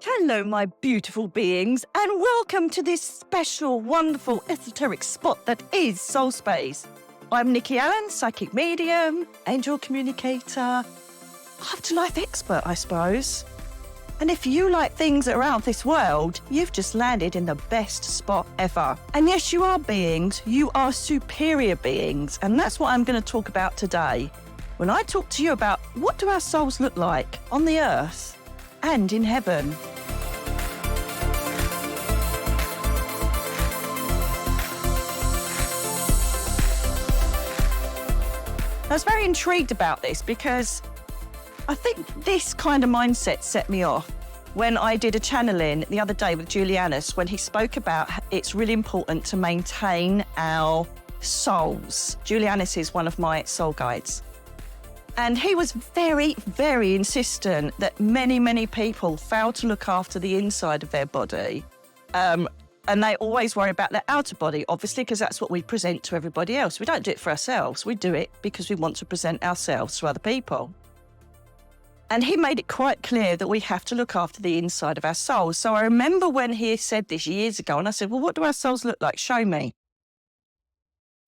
Hello, my beautiful beings, and welcome to this special, wonderful, esoteric spot that is SOULSPACE. I'm NICKYALAN, psychic medium, angel communicator, afterlife expert, I suppose. And if you like things that are out of this world, you've just landed in the best spot ever. And yes, you are beings, you are superior beings, and that's what I'm going to talk about today. When I talk to you about what do our souls look like on the earth and in heaven. I was very intrigued about this because I think this kind of mindset set me off when I did a channeling the other day with Julianus, when he spoke about it's really important to maintain our souls. Julianus is one of my soul guides. And he was very, very insistent that many, many people fail to look after the inside of their body. And they always worry about their outer body, obviously, because that's what we present to everybody else. We don't do it for ourselves. We do it because we want to present ourselves to other people. And he made it quite clear that we have to look after the inside of our souls. So I remember when he said this years ago, and I said, well, what do our souls look like? Show me.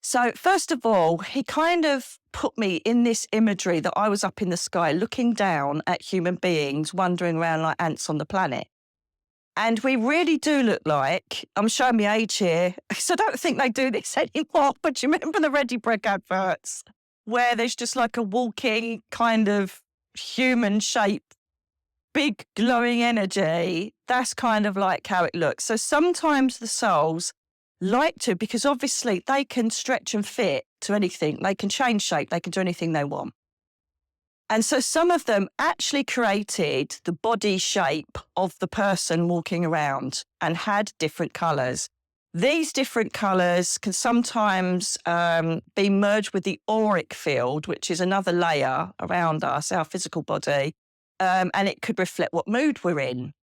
So first of all, he kind of put me in this imagery that I was up in the sky looking down at human beings wandering around like ants on the planet. And we really do look like, I'm showing my age here, so I don't think they do this anymore, but you remember the Ready Bread adverts where there's just like a walking kind of human shape, big glowing energy? That's kind of like how it looks. So sometimes the souls like to, because obviously they can stretch and fit to anything. They can change shape. They can do anything they want. And so some of them actually created the body shape of the person walking around and had different colours. These different colours can sometimes be merged with the auric field, which is another layer around us, our physical body, and it could reflect what mood we're in.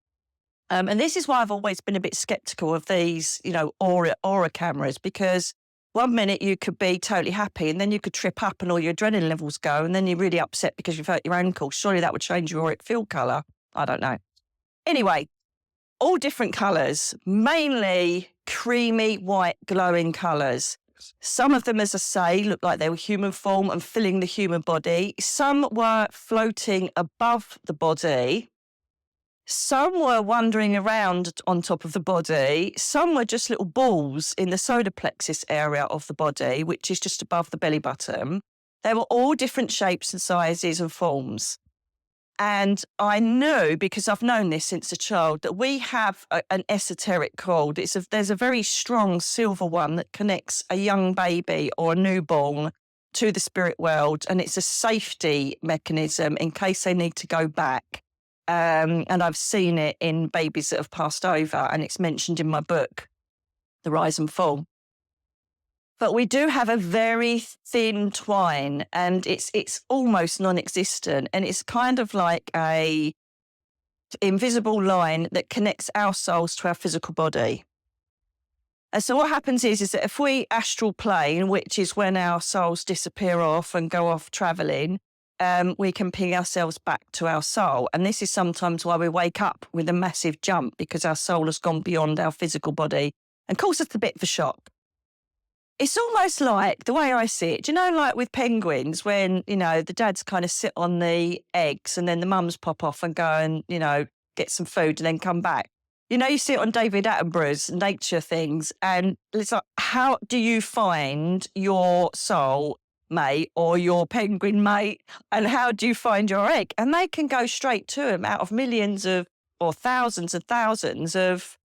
And this is why I've always been a bit sceptical of these, aura cameras, because one minute you could be totally happy and then you could trip up and all your adrenaline levels go and then you're really upset because you've hurt your ankle. Surely that would change your auric field colour. I don't know. Anyway, all different colours, mainly creamy, white, glowing colours. Some of them, as I say, look like they were human form and filling the human body. Some were floating above the body. Some were wandering around on top of the body. Some were just little balls in the solar plexus area of the body, which is just above the belly button. They were all different shapes and sizes and forms. And I knew, because I've known this since a child, that we have an esoteric cord. There's a very strong silver one that connects a young baby or a newborn to the spirit world. And it's a safety mechanism in case they need to go back. And I've seen it in babies that have passed over, and it's mentioned in my book, The Rise and Fall. But we do have a very thin twine, and it's almost non-existent, and it's kind of like a invisible line that connects our souls to our physical body. And so what happens is that if we astral plane, which is when our souls disappear off and go off travelling, we can ping ourselves back to our soul. And this is sometimes why we wake up with a massive jump, because our soul has gone beyond our physical body and causes us a bit of a shock. It's almost like, the way I see it, like with penguins, when, the dads kind of sit on the eggs and then the mums pop off and go and, get some food and then come back. You see it on David Attenborough's nature things, and it's like, how do you find your soul mate or your penguin mate, and how do you find your egg? And they can go straight to them out of millions of or thousands of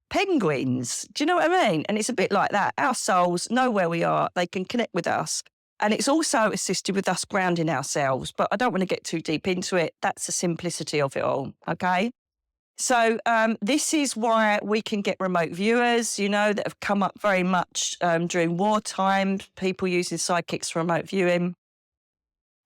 penguins. Do you know what I mean? And it's a bit like that. Our souls know where we are. They can connect with us. And it's also assisted with us grounding ourselves. But I don't want to get too deep into it. That's the simplicity of it all. Okay. So this is why we can get remote viewers, that have come up very much during wartime, people using psychics for remote viewing.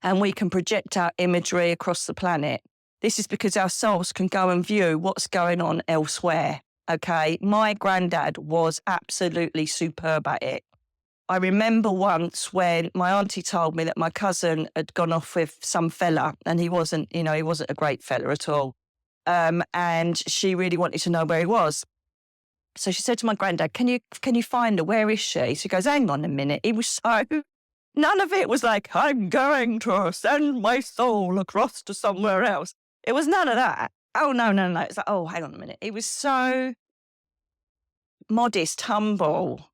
And we can project our imagery across the planet. This is because our souls can go and view what's going on elsewhere. Okay, my granddad was absolutely superb at it. I remember once when my auntie told me that my cousin had gone off with some fella, and he wasn't a great fella at all. and she really wanted to know where he was. So she said to my granddad, can you find her? Where is she? So he goes, hang on a minute. He was so, none of it was like, I'm going to send my soul across to somewhere else. It was none of that. Oh, no. It's like, oh, hang on a minute. It was so modest, humble.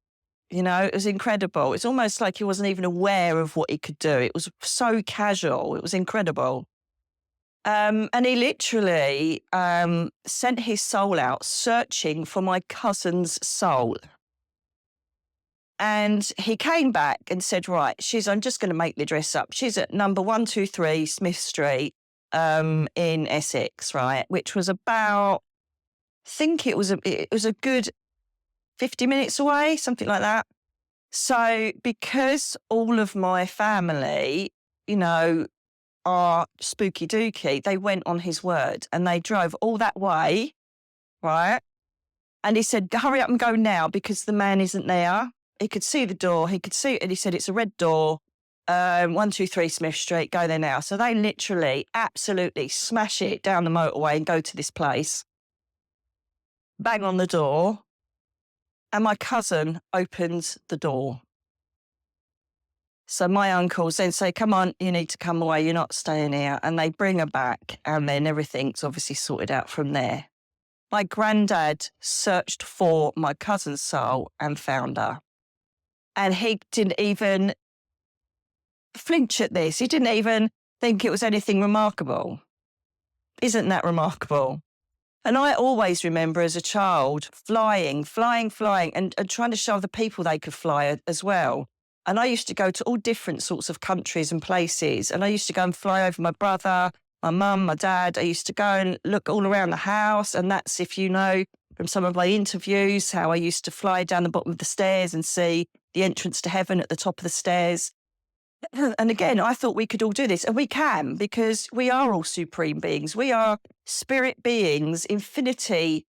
It was incredible. It's almost like he wasn't even aware of what he could do. It was so casual. It was incredible. And he literally sent his soul out searching for my cousin's soul. And he came back and said, right, I'm just going to make the address up. She's at number 123 Smith Street in Essex, right? Which was about, I think it was a good 50 minutes away, something like that. So because all of my family, are spooky dooky, they went on his word and they drove all that way, right? And he said, hurry up and go now because the man isn't there. He could see the door. He could see it. And he said, it's a red door, 123 Smith Street, go there now. So they literally absolutely smash it down the motorway and go to this place, bang on the door. And my cousin opens the door. So my uncles then say, come on, you need to come away. You're not staying here. And they bring her back and then everything's obviously sorted out from there. My granddad searched for my cousin's soul and found her. And he didn't even flinch at this. He didn't even think it was anything remarkable. Isn't that remarkable? And I always remember as a child flying and trying to show other people they could fly as well. And I used to go to all different sorts of countries and places. And I used to go and fly over my brother, my mum, my dad. I used to go and look all around the house. And that's, if you know from some of my interviews, how I used to fly down the bottom of the stairs and see the entrance to heaven at the top of the stairs. And again, I thought we could all do this. And we can, because we are all supreme beings. We are spirit beings, infinity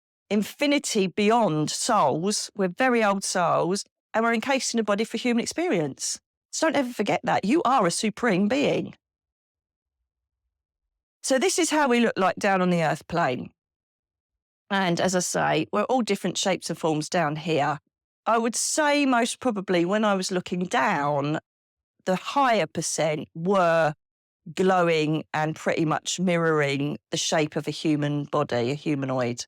beyond souls. We're very old souls. And we're encased in a body for human experience. So don't ever forget that. You are a supreme being. So this is how we look like down on the earth plane. And as I say, we're all different shapes and forms down here. I would say most probably when I was looking down, the higher percent were glowing and pretty much mirroring the shape of a human body, a humanoid.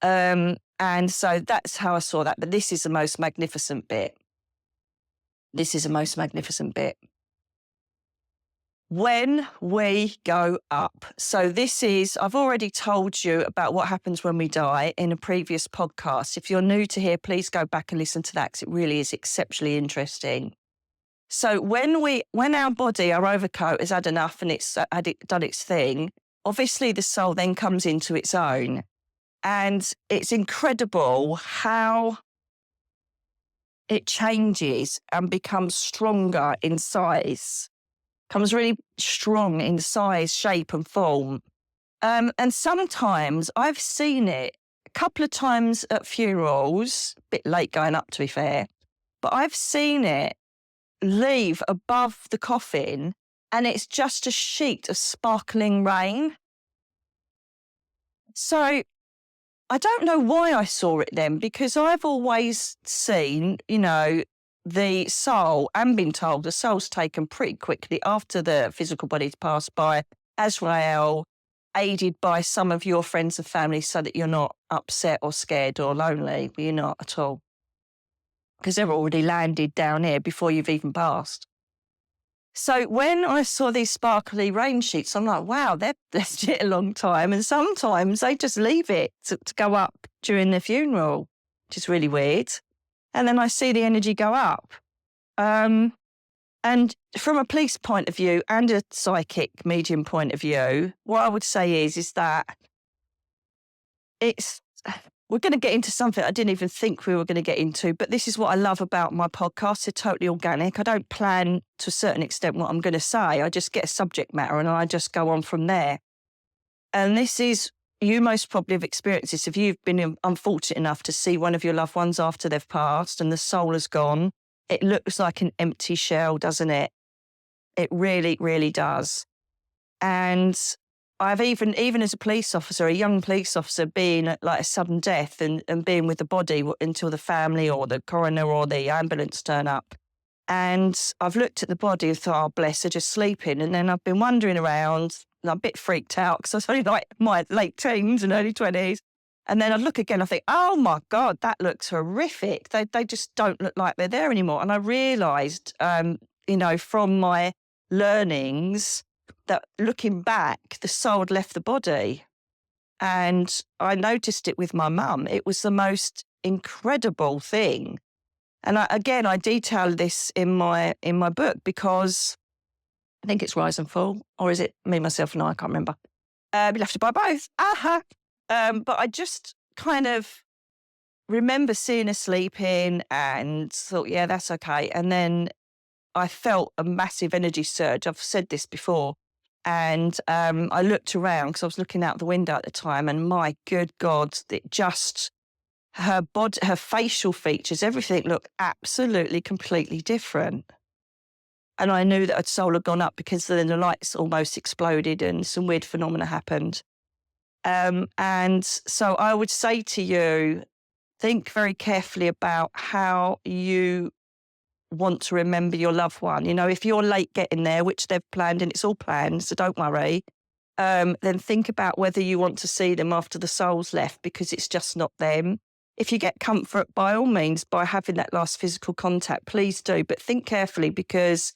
And so that's how I saw that. But this is the most magnificent bit. When we go up. So I've already told you about what happens when we die in a previous podcast. If you're new to here, please go back and listen to that because it really is exceptionally interesting. So when our body, our overcoat has had enough and it's done its thing, obviously the soul then comes into its own. And it's incredible how it changes and becomes stronger in size, becomes really strong in size, shape and form. And sometimes I've seen it a couple of times at funerals, a bit late going up to be fair, but I've seen it leave above the coffin and it's just a sheet of sparkling rain. So I don't know why I saw it then, because I've always seen, the soul and been told the soul's taken pretty quickly after the physical body's passed by Azrael, aided by some of your friends and family so that you're not upset or scared or lonely. But you're not at all. Because they're already landed down here before you've even passed. So when I saw these sparkly rain sheets, I'm like, wow, they've left it a long time. And sometimes they just leave it to go up during the funeral, which is really weird. And then I see the energy go up. And from a police point of view and a psychic medium point of view, what I would say is that we're going to get into something I didn't even think we were going to get into, but this is what I love about my podcast. They're totally organic. I don't plan to a certain extent what I'm going to say. I just get a subject matter and I just go on from there. And this is, you most probably have experienced this. If you've been unfortunate enough to see one of your loved ones after they've passed and the soul has gone, it looks like an empty shell, doesn't it? It really, really does. And I've even as a police officer, a young police officer, being at like a sudden death and being with the body until the family or the coroner or the ambulance turn up. And I've looked at the body and thought, oh, bless her, just sleeping. And then I've been wandering around and I'm a bit freaked out because I was only like my late teens and early 20s. And then I look again, I think, oh my God, that looks horrific. They just don't look like they're there anymore. And I realised, from my learnings that looking back, the soul had left the body. And I noticed it with my mum. It was the most incredible thing. And I detail this in my book because I think it's Rise and Fall, or is it Me, Myself and I can't remember. You'll have to buy both. But I just kind of remember seeing her sleeping and thought, yeah, that's okay. And then I felt a massive energy surge. I've said this before. And I looked around because I was looking out the window at the time, and my good God, her body, her facial features, everything looked absolutely, completely different. And I knew that her soul had gone up because then the lights almost exploded and some weird phenomena happened. And so I would say to you, think very carefully about how you want to remember your loved one. If you're late getting there, which they've planned, and it's all planned, so don't worry, then think about whether you want to see them after the soul's left because it's just not them. If you get comfort, by all means, by having that last physical contact, please do. But think carefully because,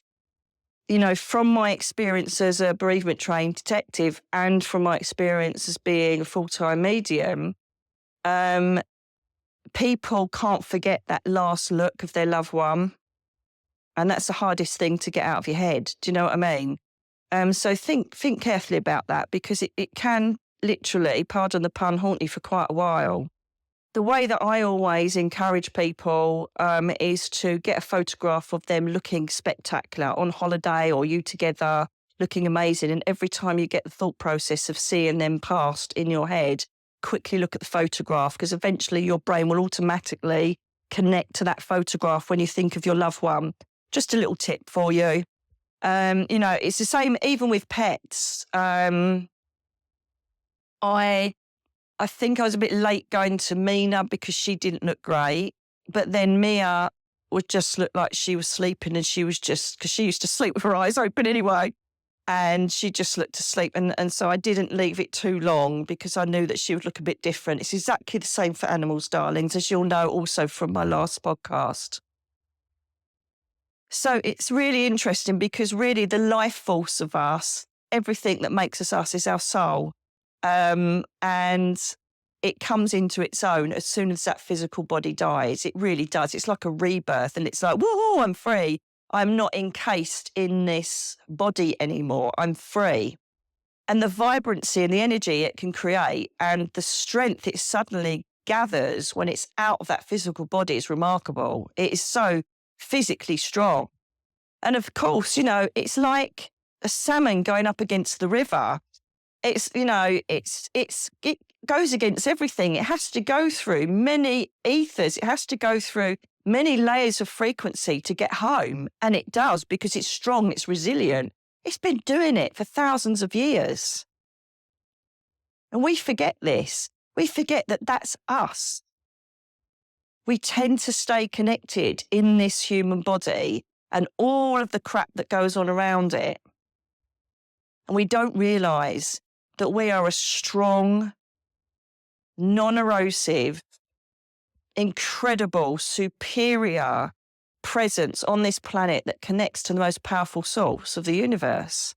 from my experience as a bereavement trained detective and from my experience as being a full-time medium, people can't forget that last look of their loved one. And that's the hardest thing to get out of your head. Do you know what I mean? So think carefully about that because it can literally, pardon the pun, haunt you for quite a while. The way that I always encourage people is to get a photograph of them looking spectacular on holiday or you together looking amazing. And every time you get the thought process of seeing them past in your head, quickly look at the photograph because eventually your brain will automatically connect to that photograph when you think of your loved one. Just a little tip for you. It's the same even with pets. I think I was a bit late going to Mina because she didn't look great. But then Mia would just look like she was sleeping and she was just, because she used to sleep with her eyes open anyway. And she just looked asleep. And so I didn't leave it too long because I knew that she would look a bit different. It's exactly the same for animals, darlings, as you'll know also from my last podcast. So it's really interesting because really the life force of us, everything that makes us is our soul. And it comes into its own as soon as that physical body dies. It really does. It's like a rebirth and it's like, whoa, I'm free. I'm not encased in this body anymore. I'm free. And the vibrancy and the energy it can create and the strength it suddenly gathers when it's out of that physical body is remarkable. It is so physically strong. And of course, it's like a salmon going up against the river. It goes against everything. It has to go through many ethers. It has to go through many layers of frequency to get home. And it does because it's strong, it's resilient. It's been doing it for thousands of years. And we forget this. We forget that that's us. We tend to stay connected in this human body and all of the crap that goes on around it. And we don't realise that we are a strong, non-erosive, incredible, superior presence on this planet that connects to the most powerful source of the universe.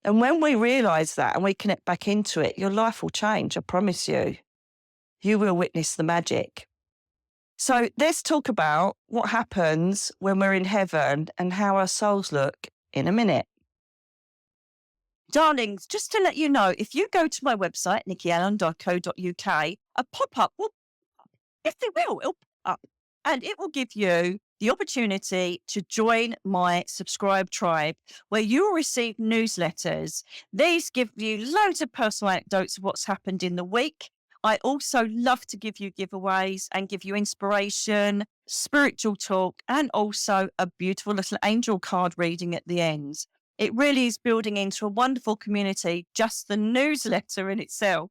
And when we realise that and we connect back into it, your life will change, I promise you. You will witness the magic. So let's talk about what happens when we're in heaven and how our souls look in a minute. Darlings, just to let you know, if you go to my website, NICKYALAN.co.uk, a pop-up will, if they will, it'll pop up and it will give you the opportunity to join my subscribe tribe where you will receive newsletters. These give you loads of personal anecdotes of what's happened in the week. I also love to give you giveaways and give you inspiration, spiritual talk, and also a beautiful little angel card reading at the end. It really is building into a wonderful community, just the newsletter in itself.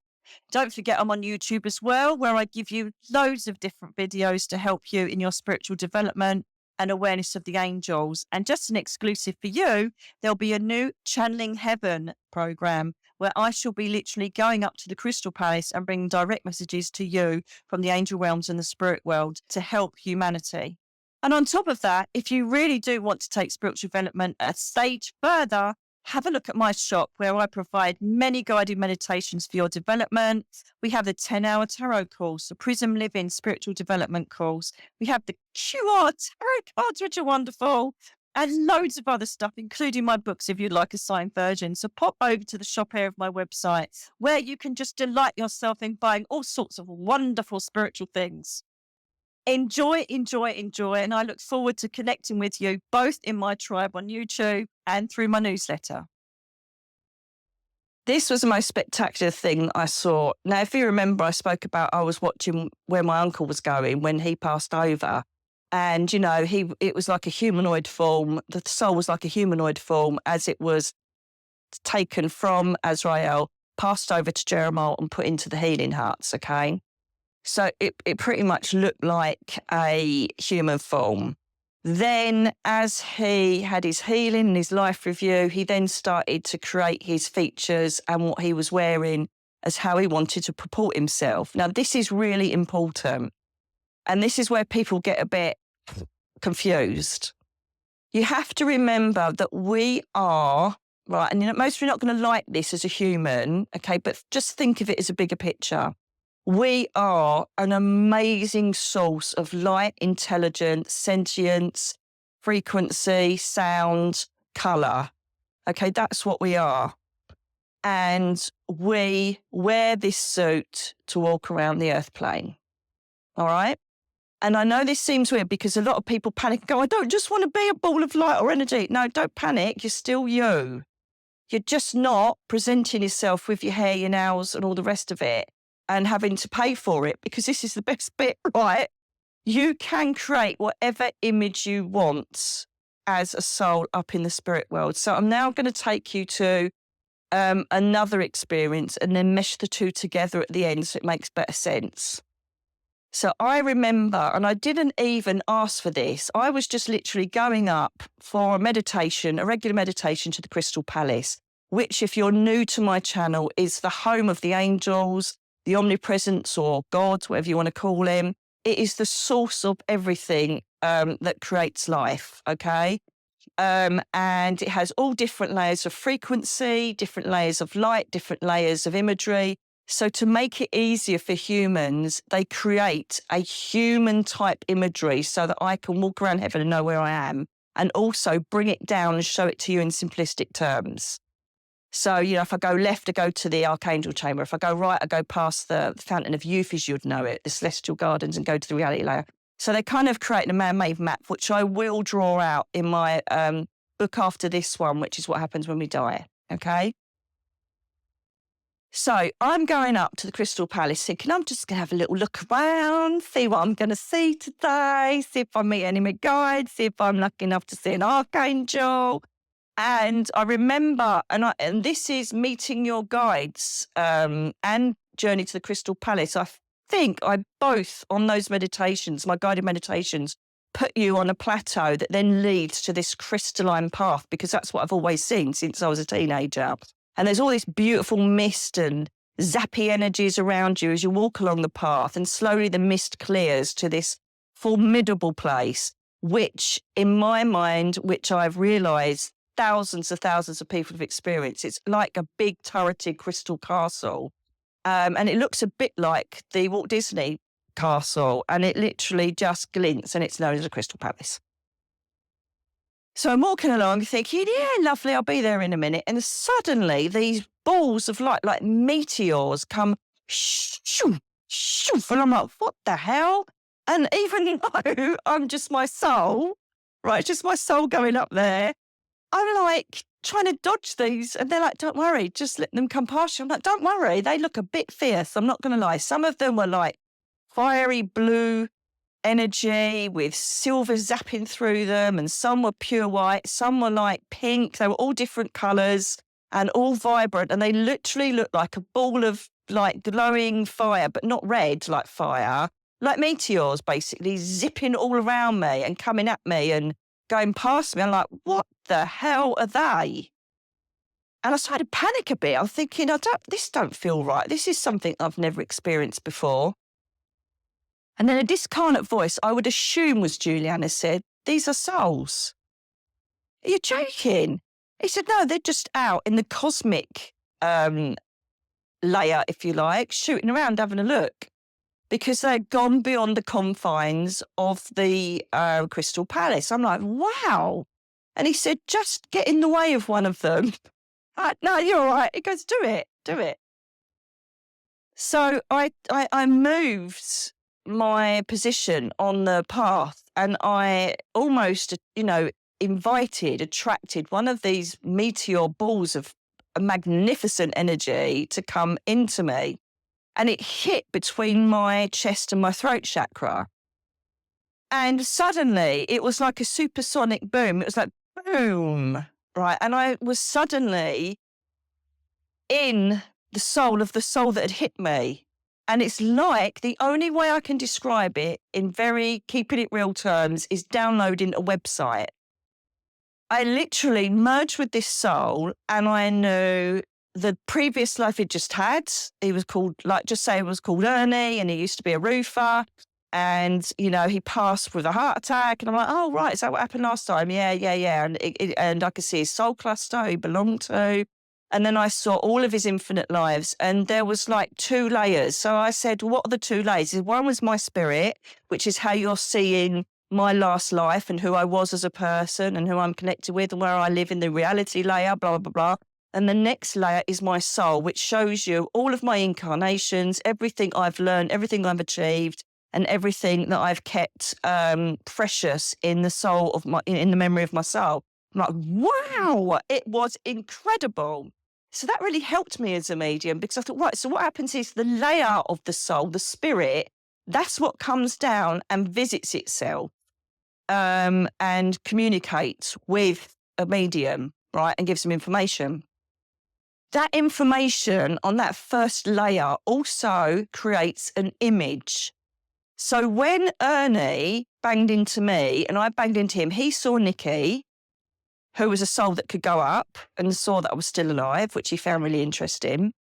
Don't forget, I'm on YouTube as well, where I give you loads of different videos to help you in your spiritual development and awareness of the angels. And just an exclusive for you, there'll be a new Channeling Heaven program where I shall be literally going up to the Crystal Palace and bringing direct messages to you from the angel realms and the spirit world to help humanity. And on top of that, if you really do want to take spiritual development a stage further, have a look at my shop where I provide many guided meditations for your development. We have the 10-hour tarot course, the Prism Living spiritual development course. We have the QR tarot cards, which are wonderful, and loads of other stuff, including my books if you'd like a signed version. So pop over to the shop area of my website where you can just delight yourself in buying all sorts of wonderful spiritual things. Enjoy, enjoy, enjoy. And I look forward to connecting with you both in my tribe on YouTube and through my newsletter. This was the most spectacular thing I saw. Now, if you remember, I spoke about I was watching where my uncle was going when he passed over. And, you know, it was like a humanoid form. The soul was like a humanoid form as it was taken from Azrael, passed over to Jeremiah and put into the healing huts, okay? So it pretty much looked like a human form. Then as he had his healing and his life review, he then started to create his features and what he was wearing as how he wanted to purport himself. Now, this is really important. And this is where people get a bit confused. You have to remember that we are, right, and most we're not going to like this as a human, okay, but just think of it as a bigger picture. We are an amazing source of light, intelligence, sentience, frequency, sound, colour. Okay, that's what we are. And we wear this suit to walk around the earth plane. All right? And I know this seems weird because a lot of people panic and go, I don't just want to be a ball of light or energy. No, don't panic. You're still you. You're just not presenting yourself with your hair, your nails and all the rest of it and having to pay for it, because this is the best bit, right? You can create whatever image you want as a soul up in the spirit world. So I'm now going to take you to another experience and then mesh the two together at the end so it makes better sense. So I remember, and I didn't even ask for this, I was just literally going up for a meditation, a regular meditation to the Crystal Palace, which, if you're new to my channel, is the home of the angels, the omnipresence or God, whatever you want to call him. It is the source of everything that creates life, okay? And it has all different layers of frequency, different layers of light, different layers of imagery. So to make it easier for humans, they create a human type imagery so that I can walk around heaven and know where I am, and also bring it down and show it to you in simplistic terms. So, you know, if I go left, I go to the Archangel Chamber. If I go right, I go past the Fountain of Youth, as you'd know it, the Celestial Gardens, and go to the reality layer. So they kind of create a man-made map, which I will draw out in my book after this one, which is what happens when we die, okay? So I'm going up to the Crystal Palace thinking I'm just going to have a little look around, see what I'm going to see today, see if I meet any of my guides, see if I'm lucky enough to see an archangel. And I remember, and this is meeting your guides and Journey to the Crystal Palace. I think I both, on those meditations, my guided meditations, put you on a plateau that then leads to this crystalline path, because that's what I've always seen since I was a teenager. And there's all this beautiful mist and zappy energies around you as you walk along the path, and slowly the mist clears to this formidable place, which in my mind, which I've realised thousands of people have experienced. It's like a big turreted crystal castle. And it looks a bit like the Walt Disney castle, and it literally just glints, and it's known as a Crystal Palace. So I'm walking along thinking, yeah, lovely, I'll be there in a minute. And suddenly these balls of light, like meteors, come shoo, shoo, and I'm like, what the hell? And even though I'm just my soul, right, just my soul going up there, I'm like trying to dodge these. And they're like, don't worry, just let them come past you. I'm like, don't worry, they look a bit fierce, I'm not going to lie. Some of them were like fiery blue energy with silver zapping through them, and some were pure white, some were like pink. They were all different colours and all vibrant, and they literally looked like a ball of like glowing fire, but not red like fire, like meteors basically zipping all around me and coming at me and going past me. I'm like, what the hell are they? And I started to panic a bit. I'm thinking, this don't feel right. This is something I've never experienced before. And then a discarnate voice, I would assume was Juliana, said, these are souls. Are you joking? He said, no, they're just out in the cosmic layer, if you like, shooting around, having a look, because they'd gone beyond the confines of the Crystal Palace. I'm like, wow. And he said, just get in the way of one of them. No, you're all right. He goes, do it. So I moved my position on the path, and I almost, attracted one of these meteor balls of magnificent energy to come into me. And it hit between my chest and my throat chakra. And suddenly it was like a supersonic boom. It was like, boom, right? And I was suddenly in the soul of the soul that had hit me. And it's like, the only way I can describe it in very keeping it real terms is downloading a website. I literally merged with this soul, and I knew the previous life he'd just had. He was called, it was called Ernie, and he used to be a roofer. And, he passed with a heart attack. And I'm like, oh, right, is that what happened last time? Yeah. And I could see his soul cluster he belonged to. And then I saw all of his infinite lives, and there was like 2 layers. So I said, what are the 2 layers? One was my spirit, which is how you're seeing my last life and who I was as a person and who I'm connected with and where I live in the reality layer, blah, blah, blah. And the next layer is my soul, which shows you all of my incarnations, everything I've learned, everything I've achieved, and everything that I've kept precious in the soul of in the memory of my soul. I'm like, wow, it was incredible. So that really helped me as a medium, because I thought, right, so what happens is the layer of the soul, the spirit, that's what comes down and visits itself and communicates with a medium, right, and gives them information. That information on that first layer also creates an image. So when Ernie banged into me and I banged into him, he saw Nicky, who was a soul that could go up, and saw that I was still alive, which he found really interesting.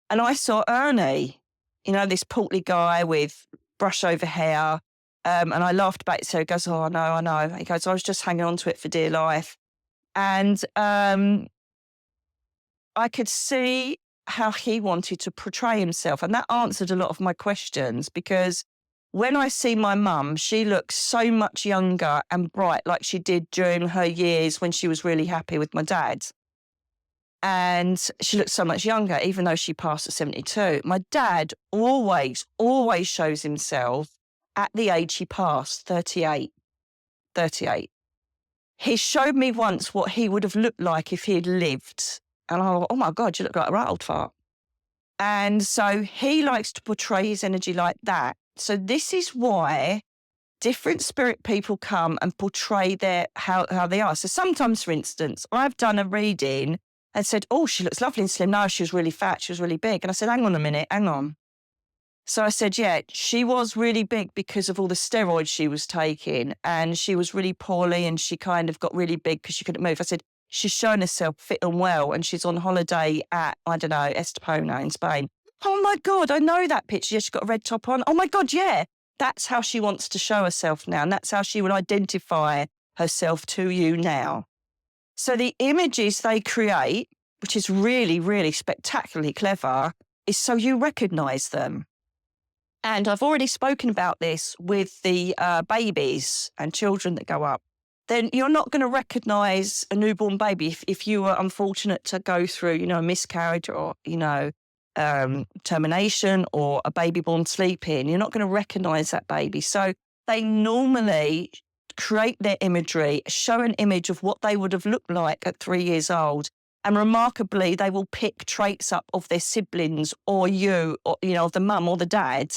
And I saw Ernie, this portly guy with brush over hair. And I laughed back. So he goes, oh, I know. He goes, I was just hanging on to it for dear life. And I could see how he wanted to portray himself. And that answered a lot of my questions, because when I see my mum, she looks so much younger and bright, like she did during her years when she was really happy with my dad. And she looks so much younger, even though she passed at 72. My dad always shows himself at the age he passed, 38. He showed me once what he would have looked like if he had lived. And I thought, oh my God, you look like a right old fart. And so he likes to portray his energy like that. So this is why different spirit people come and portray how they are. So sometimes, for instance, I've done a reading and said, oh, she looks lovely and slim. No, she was really fat. She was really big. And I said, hang on a minute, hang on. So I said, yeah, she was really big because of all the steroids she was taking, and she was really poorly, and she kind of got really big because she couldn't move. I said, she's shown herself fit and well, and she's on holiday at, Estepona in Spain. Oh my God, I know that picture. Yeah, she's got a red top on. Oh my God, yeah. That's how she wants to show herself now. And that's how she will identify herself to you now. So the images they create, which is really, really spectacularly clever, is so you recognise them. And I've already spoken about this with the babies and children that go up. Then you're not going to recognise a newborn baby if you were unfortunate to go through, a miscarriage or, termination, or a baby born sleeping. You're not going to recognise that baby. So they normally create their imagery, show an image of what they would have looked like at 3 years old. And remarkably, they will pick traits up of their siblings or you, or, of the mum or the dad.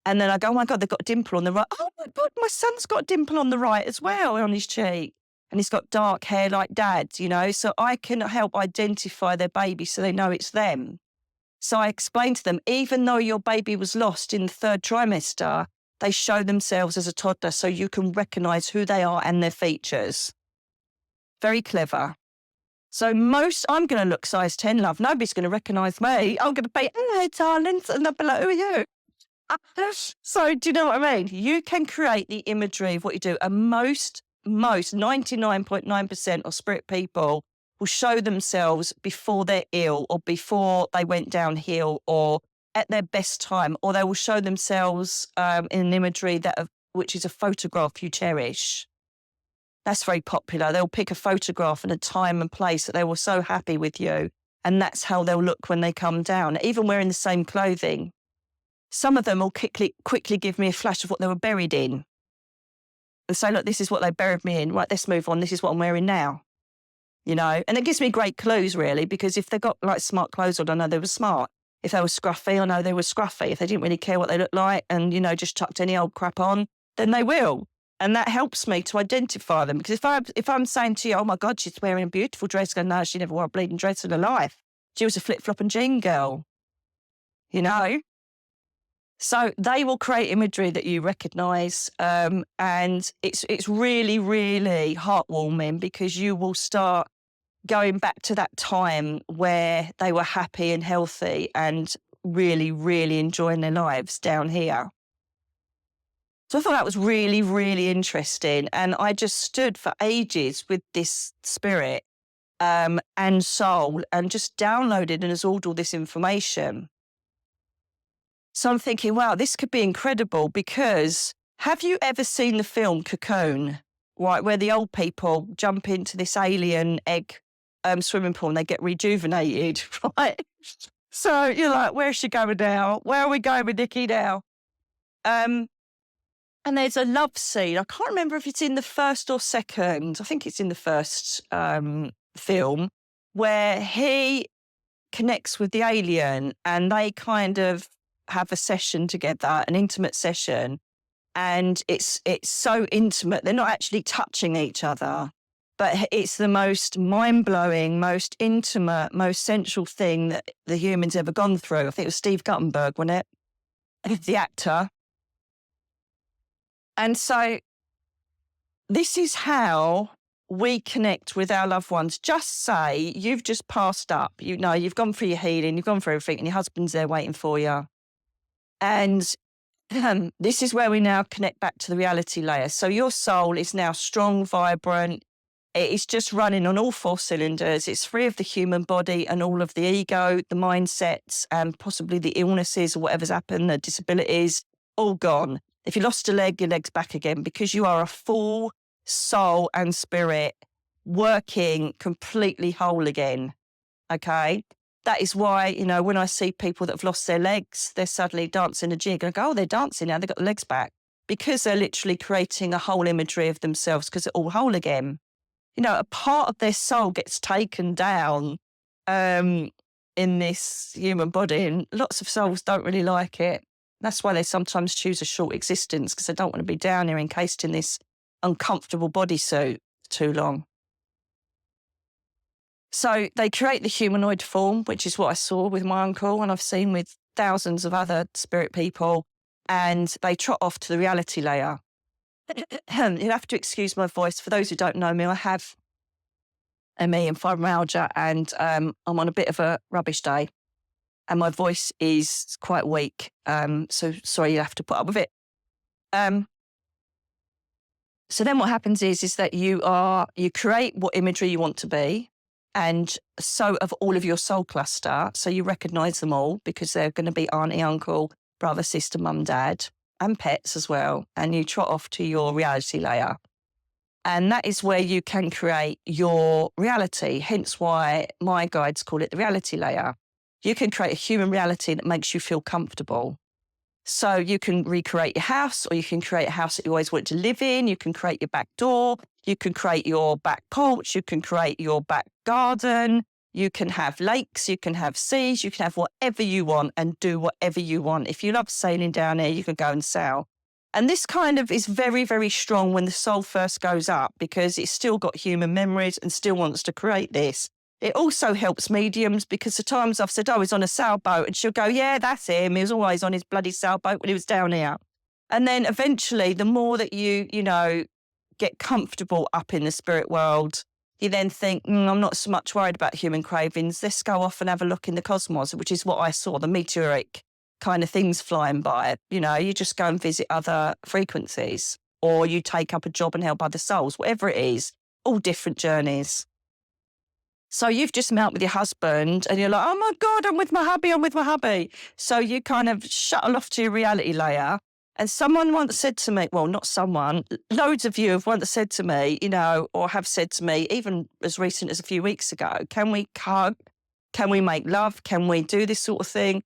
And then I go, oh my God, they've got a dimple on the right. Oh my God, my son's got a dimple on the right as well, on his cheek. And he's got dark hair like Dad, so I can help identify their baby so they know it's them. So I explain to them, even though your baby was lost in the 3rd trimester, they show themselves as a toddler so you can recognise who they are and their features. Very clever. So I'm going to look size 10, love. Nobody's going to recognise me. I'm going to be, hello, darlings. And they'll be like, who are you? So do you know what I mean? You can create the imagery of what you do. And most 99.9% of spirit people will show themselves before they're ill or before they went downhill or at their best time, or they will show themselves in an imagery which is a photograph you cherish. That's very popular. They'll pick a photograph and a time and place that they were so happy with you, and that's how they'll look when they come down, even wearing the same clothing. Some of them will quickly give me a flash of what they were buried in and say, look, this is what they buried me in. Right, let's move on. This is what I'm wearing now. And it gives me great clues, really, because if they got like smart clothes on, I know they were smart. If they were scruffy, I know they were scruffy. If they didn't really care what they looked like and, just chucked any old crap on, then they will. And that helps me to identify them. Because if I'm saying to you, oh my God, she's wearing a beautiful dress, going, no, she never wore a bleeding dress in her life. She was a flip-flop and jean girl. So they will create imagery that you recognise, and it's really, really heartwarming because you will start going back to that time where they were happy and healthy and really, really enjoying their lives down here. So I thought that was really, really interesting. And I just stood for ages with this spirit and soul and just downloaded and absorbed all this information. So I'm thinking, wow, this could be incredible because have you ever seen the film Cocoon, right, where the old people jump into this alien egg swimming pool and they get rejuvenated, right? So you're like, where's she going now? Where are we going with Nikki now? And there's a love scene. I can't remember if it's in the first or second. I think it's in the first film where he connects with the alien and they kind of have a session together, an intimate session. And it's so intimate. They're not actually touching each other, but it's the most mind-blowing, most intimate, most sensual thing that the human's ever gone through. I think it was Steve Guttenberg, wasn't it? The actor. And so this is how we connect with our loved ones. Just say you've just passed up, you've gone through your healing, you've gone through everything, and your husband's there waiting for you. And this is where we now connect back to the reality layer. So your soul is now strong, vibrant. It is just running on all 4 cylinders. It's free of the human body and all of the ego, the mindsets, and possibly the illnesses or whatever's happened, the disabilities, all gone. If you lost a leg, your leg's back again because you are a full soul and spirit working completely whole again, okay? That is why, when I see people that have lost their legs, they're suddenly dancing a jig. And I go, oh, they're dancing now, they've got the legs back. Because they're literally creating a whole imagery of themselves because they're all whole again. A part of their soul gets taken down in this human body, and lots of souls don't really like it. That's why they sometimes choose a short existence because they don't want to be down here encased in this uncomfortable bodysuit too long. So they create the humanoid form, which is what I saw with my uncle and I've seen with thousands of other spirit people, and they trot off to the reality layer. You'll have to excuse my voice. For those who don't know me, I have ME and fibromyalgia, and I'm on a bit of a rubbish day and my voice is quite weak. So sorry, you'll have to put up with it. So then what happens is that you create what imagery you want to be, and so of all of your soul cluster. So you recognise them all because they're going to be auntie, uncle, brother, sister, mum, dad, and pets as well. And you trot off to your reality layer. And that is where you can create your reality. Hence why my guides call it the reality layer. You can create a human reality that makes you feel comfortable. So you can recreate your house, or you can create a house that you always wanted to live in. You can create your back door. You can create your back porch. You can create your back garden. You can have lakes, you can have seas, you can have whatever you want and do whatever you want. If you love sailing down here, you can go and sail. And this kind of is very, very strong when the soul first goes up, because it's still got human memories and still wants to create this. It also helps mediums, because the times I've said, oh, he's on a sailboat, and she'll go, yeah, that's him. He was always on his bloody sailboat when he was down here. And then eventually, the more that you get comfortable up in the spirit world, you then think, I'm not so much worried about human cravings. Let's go off and have a look in the cosmos, which is what I saw, the meteoric kind of things flying by. You just go and visit other frequencies, or you take up a job and help other souls, whatever it is, all different journeys. So you've just met up with your husband and you're like, oh my God, I'm with my hubby. So you kind of shuttle off to your reality layer. And someone once said to me, well, not someone, loads of you have once said to me, or have said to me, even as recent as a few weeks ago, can we hug? Can we make love? Can we do this sort of thing?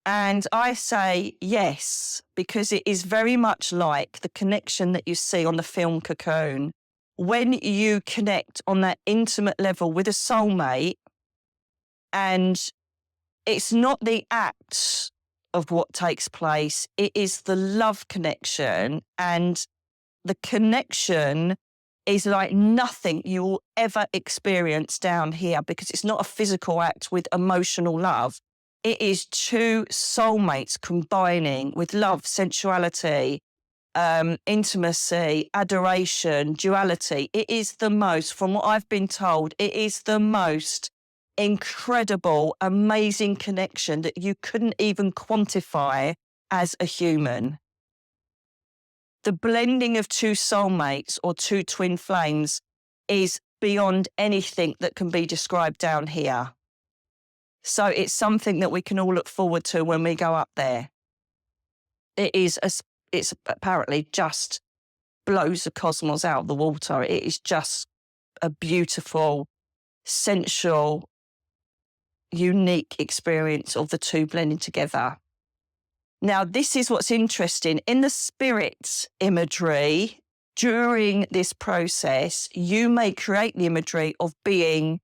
And I say yes, because it is very much like the connection that you see on the film Cocoon. When you connect on that intimate level with a soulmate, and it's not the act of what takes place, it is the love connection, and the connection is like nothing you will ever experience down here, because it's not a physical act with emotional love. It is two soulmates combining with love, sensuality, intimacy, adoration, duality. It is the most, from what I've been told, it is the most incredible, amazing connection that you couldn't even quantify as a human. The blending of two soulmates or two twin flames is beyond anything that can be described down here. So it's something that we can all look forward to when we go up there. It's apparently just blows the cosmos out of the water. It is just a beautiful, sensual, unique experience of the two blending together. Now, this is what's interesting. In the spirit imagery, during this process, you may create the imagery of being,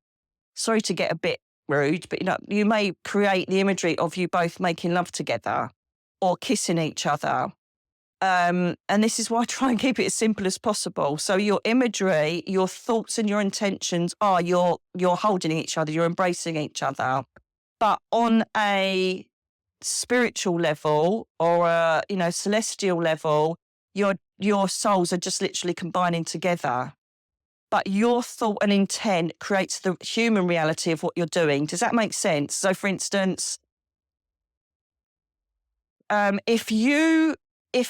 sorry to get a bit rude, but you may create the imagery of you both making love together or kissing each other. And this is why I try and keep it as simple as possible. So your imagery, your thoughts and your intentions are you're holding each other, you're embracing each other. But on a spiritual level or a celestial level, your souls are just literally combining together. But your thought and intent creates the human reality of what you're doing. Does that make sense? So, for instance, if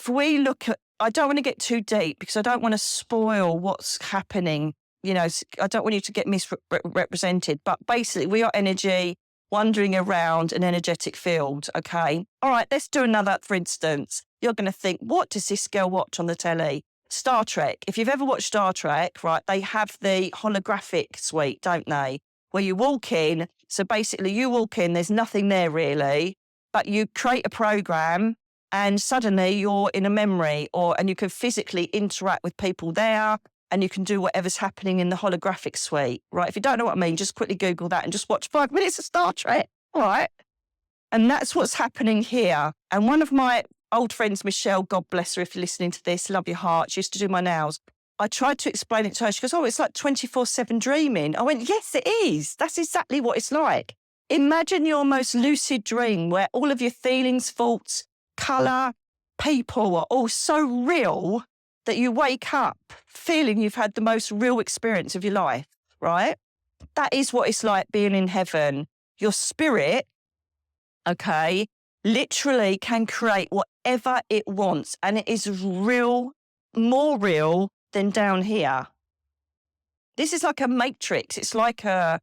we look at, I don't want to get too deep because I don't want to spoil what's happening. I don't want you to get misrepresented, but basically we are energy wandering around an energetic field. Okay. All right. Let's do another, for instance. You're going to think, what does this girl watch on the telly? Star Trek. If you've ever watched Star Trek, right, they have the holographic suite, don't they? Where you walk in. So basically you walk in, there's nothing there really, but you create a program and suddenly you're in a memory and you can physically interact with people there and you can do whatever's happening in the holographic suite, right? If you don't know what I mean, just quickly Google that and just watch 5 minutes of Star Trek, all right? And that's what's happening here. And one of my old friends, Michelle, God bless her if you're listening to this, love your heart, she used to do my nails. I tried to explain it to her. She goes, oh, it's like 24/7 dreaming. I went, yes, it is. That's exactly what it's like. Imagine your most lucid dream where all of your feelings, thoughts, colour, people are all so real that you wake up feeling you've had the most real experience of your life, right? That is what it's like being in heaven. Your spirit, okay, literally can create whatever it wants, and it is real, more real than down here. This is like a matrix. It's like a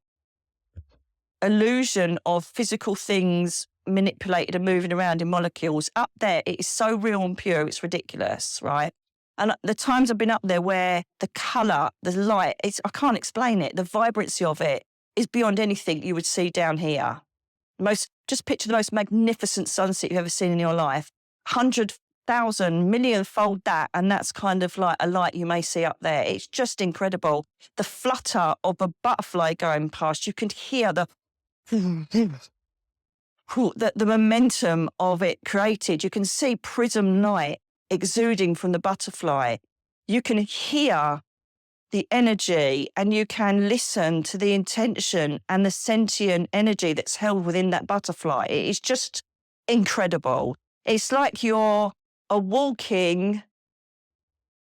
illusion of physical things manipulated and moving around in molecules. Up there, it is so real and pure, it's ridiculous, right? And the times I've been up there where the colour, the light, I can't explain it. The vibrancy of it is beyond anything you would see down here. Just picture the most magnificent sunset you've ever seen in your life. 100 millionfold that, and that's kind of like a light you may see up there. It's just incredible. The flutter of a butterfly going past, you can hear the momentum of it created. You can see prism light exuding from the butterfly. You can hear the energy, and you can listen to the intention and the sentient energy that's held within that butterfly. It is just incredible. It's like you're a walking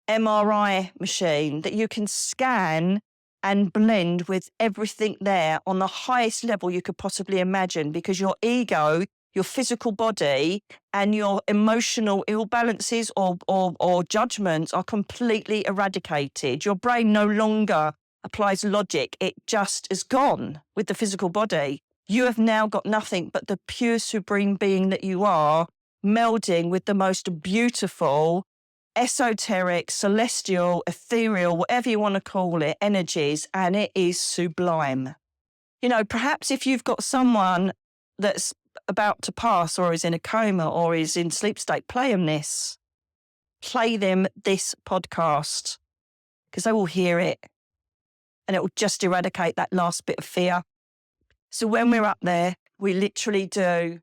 MRI machine that you can scan and blend with everything there on the highest level you could possibly imagine, because your ego, your physical body, and your emotional ill balances or judgments are completely eradicated. Your brain no longer applies logic. It just is gone with the physical body. You have now got nothing but the pure supreme being that you are, melding with the most beautiful, esoteric, celestial, ethereal, whatever you want to call it, energies, and it is sublime. You know, perhaps if you've got someone that's about to pass or is in a coma or is in sleep state, play them this podcast, because they will hear it and it will just eradicate that last bit of fear. So when we're up there, we literally do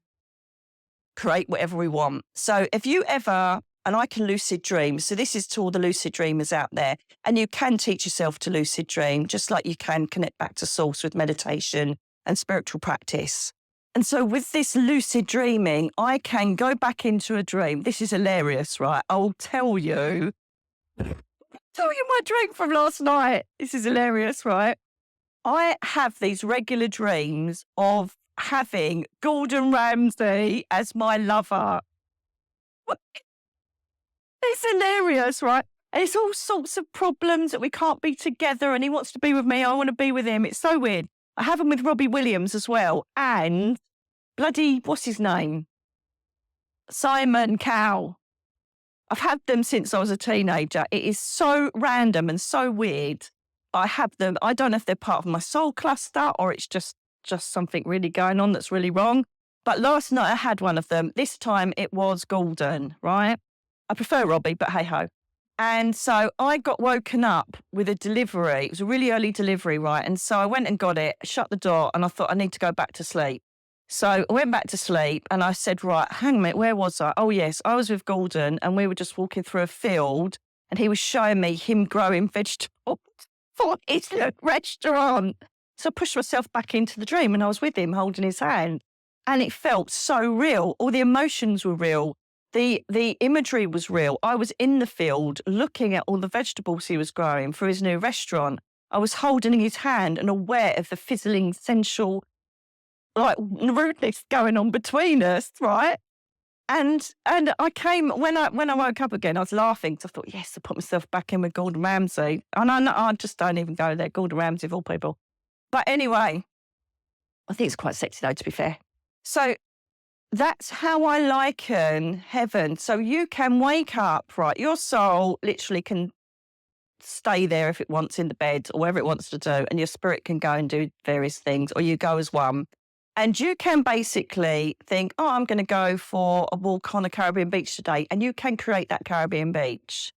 create whatever we want. So if you ever, and I can lucid dream, so this is to all the lucid dreamers out there, and you can teach yourself to lucid dream, just like you can connect back to source with meditation and spiritual practice. And so with this lucid dreaming, I can go back into a dream. This is hilarious, right? I'll tell you my dream from last night. This is hilarious, right? I have these regular dreams of having Gordon Ramsay as my lover. It's hilarious, right? And it's all sorts of problems that we can't be together, and he wants to be with me, I want to be with him. It's so weird. I have them with Robbie Williams as well, and bloody, what's his name? Simon Cowell. I've had them since I was a teenager. It is so random and so weird. I have them. I don't know if they're part of my soul cluster or it's just something really going on that's really wrong. But last night I had one of them. This time it was Gordon, right? I prefer Robbie, but hey ho. And so I got woken up with a delivery. It was a really early delivery, right? And so I went and got it, shut the door, and I thought I need to go back to sleep. So I went back to sleep and I said, right, hang on a minute, where was I? Oh, yes, I was with Gordon and we were just walking through a field and he was showing me him growing vegetables for his restaurant. So I pushed myself back into the dream and I was with him holding his hand, and it felt so real. All the emotions were real. The imagery was real. I was in the field looking at all the vegetables he was growing for his new restaurant. I was holding his hand and aware of the fizzling, sensual, like rudeness going on between us, right? And I came, when I woke up again, I was laughing because I thought, yes, I put myself back in with Gordon Ramsay. And I just don't even go there, Gordon Ramsay of all people. But anyway, I think it's quite sexy though, to be fair. So that's how I liken heaven. So you can wake up, right? Your soul literally can stay there if it wants in the bed or wherever it wants to do, and your spirit can go and do various things, or you go as one. And you can basically think, oh, I'm going to go for a walk on a Caribbean beach today. And you can create that Caribbean beach.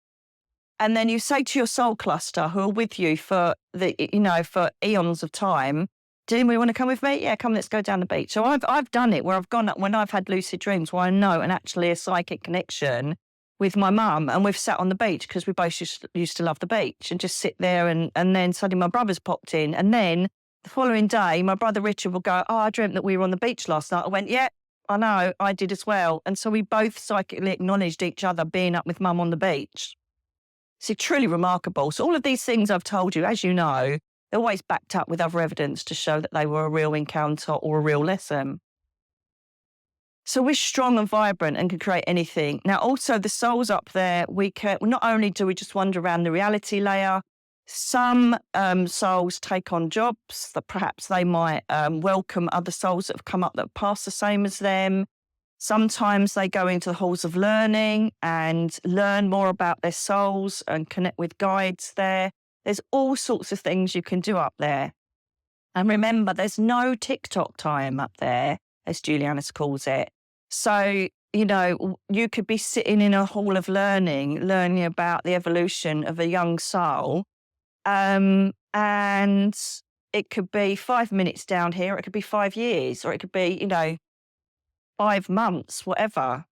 And then you say to your soul cluster, who are with you for for eons of time, do anybody want to come with me? Yeah, come, let's go down the beach. So I've done it where I've gone up when I've had lucid dreams where I know and actually a psychic connection with my mum, and we've sat on the beach because we both used to love the beach and just sit there. And then suddenly my brother's popped in, and then the following day, my brother Richard will go, oh, I dreamt that we were on the beach last night. I went, yeah, I know, I did as well. And so we both psychically acknowledged each other being up with mum on the beach. It's truly remarkable. So all of these things I've told you, as you know, they're always backed up with other evidence to show that they were a real encounter or a real lesson. So we're strong and vibrant and can create anything. Now, also the souls up there, not only do we just wander around the reality layer, some souls take on jobs that perhaps they might welcome other souls that have come up that pass the same as them. Sometimes they go into the halls of learning and learn more about their souls and connect with guides there. There's all sorts of things you can do up there. And remember, there's no TikTok time up there, as Julianus calls it. So you could be sitting in a hall of learning about the evolution of a young soul. And it could be 5 minutes down here, it could be 5 years, or it could be, 5 months, whatever.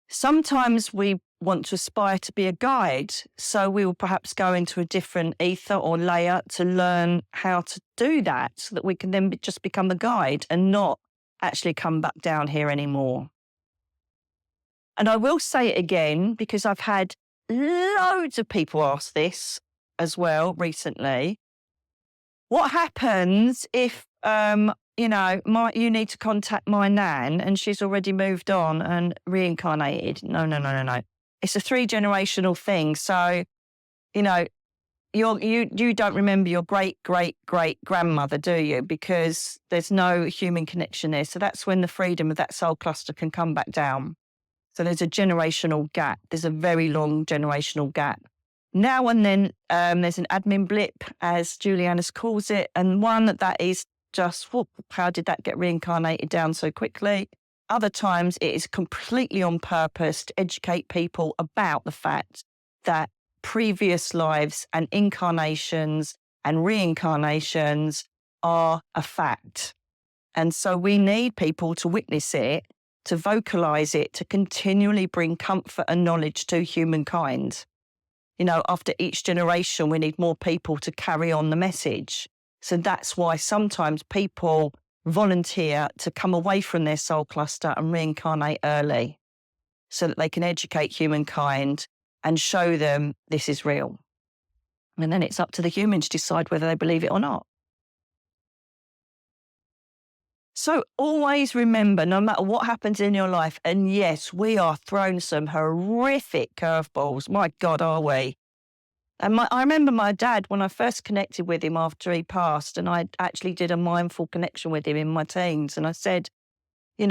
Sometimes we want to aspire to be a guide, so we will perhaps go into a different ether or layer to learn how to do that, so that we can then just become a guide and not actually come back down here anymore. And I will say it again, because I've had loads of people ask this as well recently. What happens if, you need to contact my nan and she's already moved on and reincarnated? No. It's a 3-generational thing. So, you don't remember your great-great-great-grandmother, do you? Because there's no human connection there. So that's when the freedom of that soul cluster can come back down. So there's a generational gap. There's a very long generational gap. Now and then there's an admin blip, as Julianus calls it, and one that is just, how did that get reincarnated down so quickly? Other times it is completely on purpose to educate people about the fact that previous lives and incarnations and reincarnations are a fact. And so we need people to witness it, to vocalize it, to continually bring comfort and knowledge to humankind. After each generation, we need more people to carry on the message. So that's why sometimes people volunteer to come away from their soul cluster and reincarnate early, so that they can educate humankind and show them this is real. And then it's up to the human to decide whether they believe it or not. So always remember, no matter what happens in your life, and yes, we are thrown some horrific curveballs. My God, are we? And I remember my dad, when I first connected with him after he passed, and I actually did a mindful connection with him in my teens. And I said, what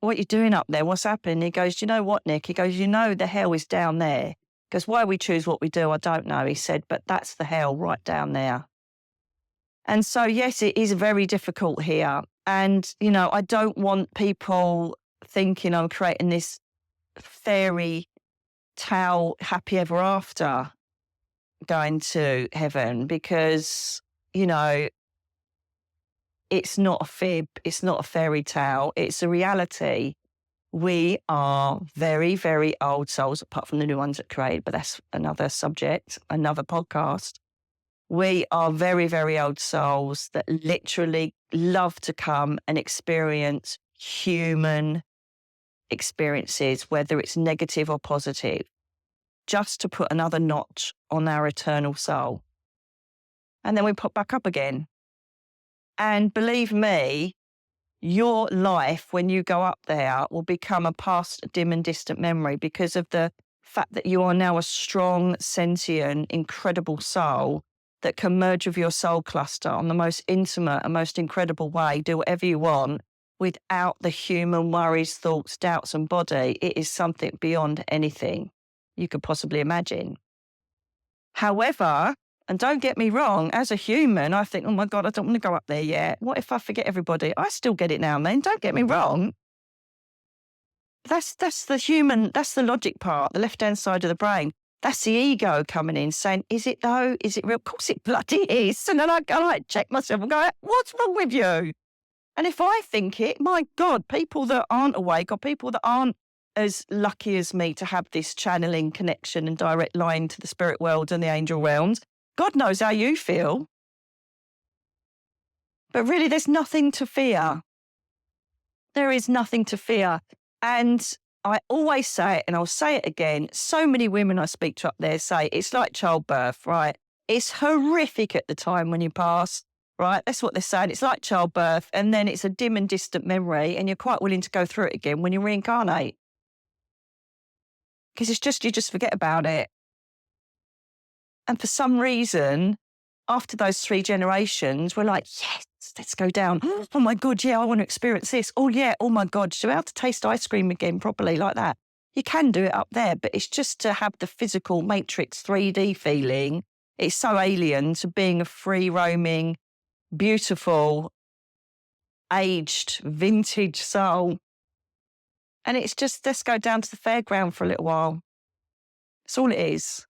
are you doing up there? What's happening? He goes, you know what, Nick? He goes, the hell is down there. He goes, why we choose what we do, I don't know. He said, but that's the hell right down there. And so, yes, it is very difficult here. And, I don't want people thinking I'm creating this fairy tale happy ever after going to heaven, because, it's not a fib. It's not a fairy tale. It's a reality. We are very, very old souls, apart from the new ones that create, but that's another subject, another podcast. We are very, very old souls that literally love to come and experience human experiences, whether it's negative or positive, just to put another notch on our eternal soul. And then we pop back up again. And believe me, your life, when you go up there, will become a past, dim and distant memory, because of the fact that you are now a strong, sentient, incredible soul that can merge with your soul cluster on the most intimate and most incredible way, do whatever you want without the human worries, thoughts, doubts and body. It is something beyond anything you could possibly imagine. However, and don't get me wrong, as a human, I think, oh my God, I don't want to go up there yet. What if I forget everybody? I still get it now and then, don't get me wrong. That's the human, that's the logic part, the left-hand side of the brain. That's the ego coming in saying, is it though? Is it real? Of course it bloody is. And then I go, check myself and go, what's wrong with you? And if I think it, my God, people that aren't awake, or people that aren't as lucky as me to have this channeling connection and direct line to the spirit world and the angel realms, God knows how you feel. But really, there's nothing to fear. There is nothing to fear. And I always say it, and I'll say it again. So many women I speak to up there say it's like childbirth, right? It's horrific at the time when you pass, right? That's what they're saying. It's like childbirth, and then it's a dim and distant memory, and you're quite willing to go through it again when you reincarnate. Because you just forget about it. And for some reason, after those 3 generations, we're like, yes, let's go down. Oh my God, yeah, I want to experience this. Oh yeah, oh my God, should I be able to taste ice cream again properly like that? You can do it up there, but it's just to have the physical Matrix 3D feeling. It's so alien to being a free roaming, beautiful, aged, vintage soul And it's just, let's go down to the fairground for a little while. That's all it is.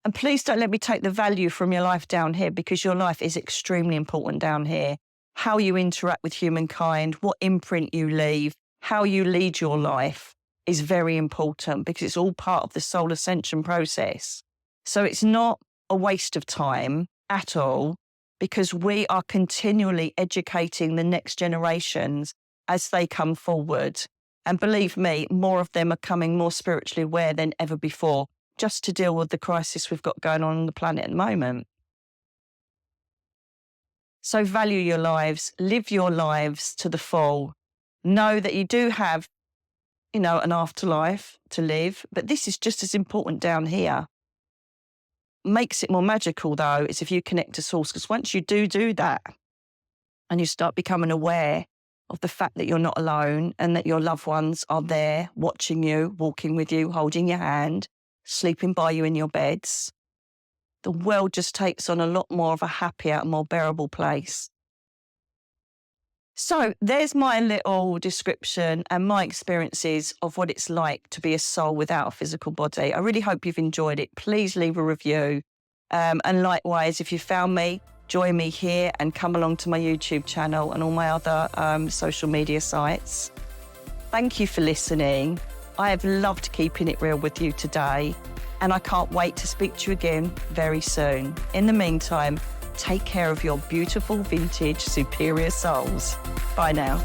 And please don't let me take the value from your life down here, because your life is extremely important down here. How you interact with humankind, what imprint you leave, how you lead your life is very important, because it's all part of the soul ascension process. So it's not a waste of time at all, because we are continually educating the next generations as they come forward. And believe me, more of them are coming more spiritually aware than ever before, just to deal with the crisis we've got going on the planet at the moment. So value your lives, live your lives to the full. Know that you do have, an afterlife to live, but this is just as important down here. Makes it more magical, though, is if you connect to source, because once you do that and you start becoming aware of the fact that you're not alone and that your loved ones are there watching you, walking with you, holding your hand, sleeping by you in your beds, the world just takes on a lot more of a happier and more bearable place. So there's my little description and my experiences of what it's like to be a soul without a physical body. I really hope you've enjoyed it. Please leave a review. And likewise, if you found me, join me here and come along to my YouTube channel and all my other social media sites. Thank you for listening. I have loved keeping it real with you today, and I can't wait to speak to you again very soon. In the meantime, take care of your beautiful, vintage, superior souls. Bye now.